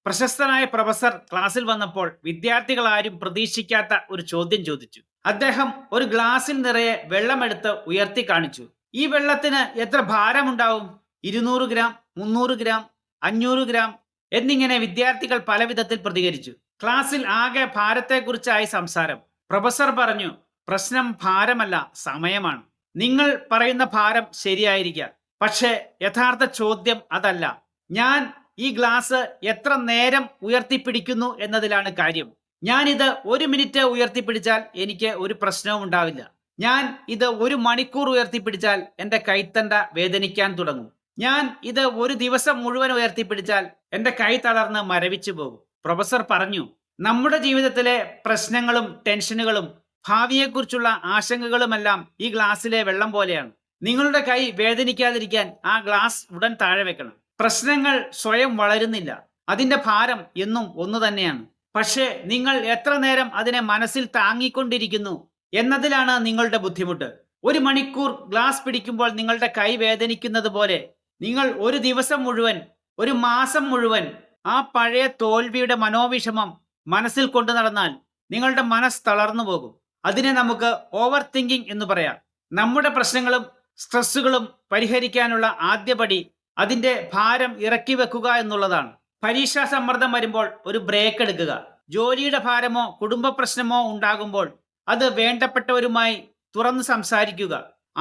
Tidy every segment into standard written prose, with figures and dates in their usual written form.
പ്രശസ്തനായ പ്രൊഫസർ ക്ലാസ്സിൽ വന്നപ്പോൾ വിദ്യാർത്ഥികൾ ആരും പ്രതീക്ഷിക്കാത്ത ഒരു ചോദ്യം ചോദിച്ചു. അദ്ദേഹം ഒരു ഗ്ലാസിൽ നിറയെ വെള്ളമെടുത്ത് ഉയർത്തി കാണിച്ചു. ഈ വെള്ളത്തിന് എത്ര ഭാരമുണ്ടാവും? 200 ഗ്രാം, 300 ഗ്രാം, 500 ഗ്രാം എന്നിങ്ങനെ വിദ്യാർത്ഥികൾ പല വിധത്തിൽ പ്രതികരിച്ചു. ക്ലാസ്സിൽ ആകെ ഭാരത്തെക്കുറിച്ചായി സംസാരം. പ്രൊഫസർ പറഞ്ഞു, പ്രശ്നം ഭാരമല്ല, സമയമാണ്. നിങ്ങൾ പറയുന്ന ഭാരം ശരിയായിരിക്കാം, പക്ഷേ യഥാർത്ഥ ചോദ്യം അതല്ല. ഞാൻ ഈ ഗ്ലാസ് എത്ര നേരം ഉയർത്തിപ്പിടിക്കുന്നു എന്നതിലാണ് കാര്യം. ഞാൻ ഇത് 1 മിനിറ്റ് ഉയർത്തിപ്പിടിച്ചാൽ എനിക്ക് ഒരു പ്രശ്നവും ഉണ്ടാവില്ല. ഞാൻ ഇത് 1 മണിക്കൂർ ഉയർത്തിപ്പിടിച്ചാൽ എൻ്റെ കൈത്തണ്ട വേദനിക്കാൻ തുടങ്ങും. ഞാൻ ഇത് 1 ദിവസം മുഴുവൻ ഉയർത്തിപ്പിടിച്ചാൽ എൻ്റെ കൈ തളർന്ന് മരവിച്ചു പോകും. പ്രൊഫസർ പറഞ്ഞു, നമ്മുടെ ജീവിതത്തിലെ പ്രശ്നങ്ങളും ടെൻഷനുകളും ഭാവിയെക്കുറിച്ചുള്ള ആശങ്കകളുമെല്ലാം ഈ ഗ്ലാസ്സിലെ വെള്ളം പോലെയാണ്. നിങ്ങളുടെ കൈ വേദനിക്കാതിരിക്കാൻ ആ ഗ്ലാസ് ഉടൻ താഴെ വെക്കണം. പ്രശ്നങ്ങൾ സ്വയം വളരുന്നില്ല, അതിന്റെ ഭാരം എന്നും ഒന്നു തന്നെയാണ്. പക്ഷേ നിങ്ങൾ എത്ര നേരം അതിനെ മനസ്സിൽ താങ്ങിക്കൊണ്ടിരിക്കുന്നു എന്നതിലാണ് നിങ്ങളുടെ ബുദ്ധിമുട്ട്. 1 മണിക്കൂർ ഗ്ലാസ് പിടിക്കുമ്പോൾ നിങ്ങളുടെ കൈ വേദനിക്കുന്നത് പോലെ നിങ്ങൾ 1 ദിവസം മുഴുവൻ, 1 മാസം മുഴുവൻ ആ പഴയ തോൽവിയുടെ മനോവിഷമം മനസ്സിൽ കൊണ്ടു നടന്നാൽ നിങ്ങളുടെ മനസ്സ് തളർന്നു പോകും. അതിനെ നമുക്ക് ഓവർ തിങ്കിങ് എന്ന് പറയാം. നമ്മുടെ പ്രശ്നങ്ങളും സ്ട്രെസ്സുകളും പരിഹരിക്കാനുള്ള ആദ്യപടി അതിന്റെ ഭാരം ഇറക്കി വെക്കുക എന്നുള്ളതാണ്. പരീക്ഷാ സമ്മർദ്ദം വരുമ്പോൾ ഒരു ബ്രേക്ക് എടുക്കുക. ജോലിയുടെ ഭാരമോ കുടുംബ പ്രശ്നമോ ഉണ്ടാകുമ്പോൾ അത് വേണ്ടപ്പെട്ടവരുമായി തുറന്നു സംസാരിക്കുക.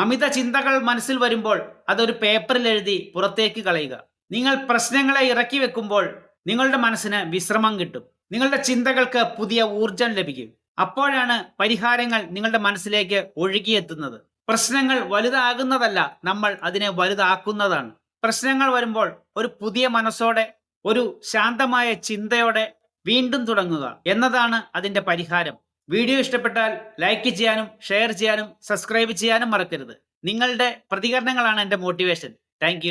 അമിത ചിന്തകൾ മനസ്സിൽ വരുമ്പോൾ അതൊരു പേപ്പറിൽ എഴുതി പുറത്തേക്ക് കളയുക. നിങ്ങൾ പ്രശ്നങ്ങളെ ഇറക്കി വെക്കുമ്പോൾ നിങ്ങളുടെ മനസ്സിന് വിശ്രമം കിട്ടും. നിങ്ങളുടെ ചിന്തകൾക്ക് പുതിയ ഊർജം ലഭിക്കും. അപ്പോഴാണ് പരിഹാരങ്ങൾ നിങ്ങളുടെ മനസ്സിലേക്ക് ഒഴുകിയെത്തുന്നത്. പ്രശ്നങ്ങൾ വലുതാകുന്നതല്ല, നമ്മൾ അതിനെ വലുതാക്കുന്നതാണ്. പ്രശ്നങ്ങൾ വരുമ്പോൾ ഒരു പുതിയ മനസ്സോടെ, ഒരു ശാന്തമായ ചിന്തയോടെ വീണ്ടും തുടങ്ങുക എന്നതാണ് അതിന്റെ പരിഹാരം. വീഡിയോ ഇഷ്ടപ്പെട്ടാൽ ലൈക്ക് ചെയ്യാനും ഷെയർ ചെയ്യാനും സബ്സ്ക്രൈബ് ചെയ്യാനും മറക്കരുത്. നിങ്ങളുടെ പ്രതികരണങ്ങളാണ് എൻ്റെ മോട്ടിവേഷൻ. താങ്ക്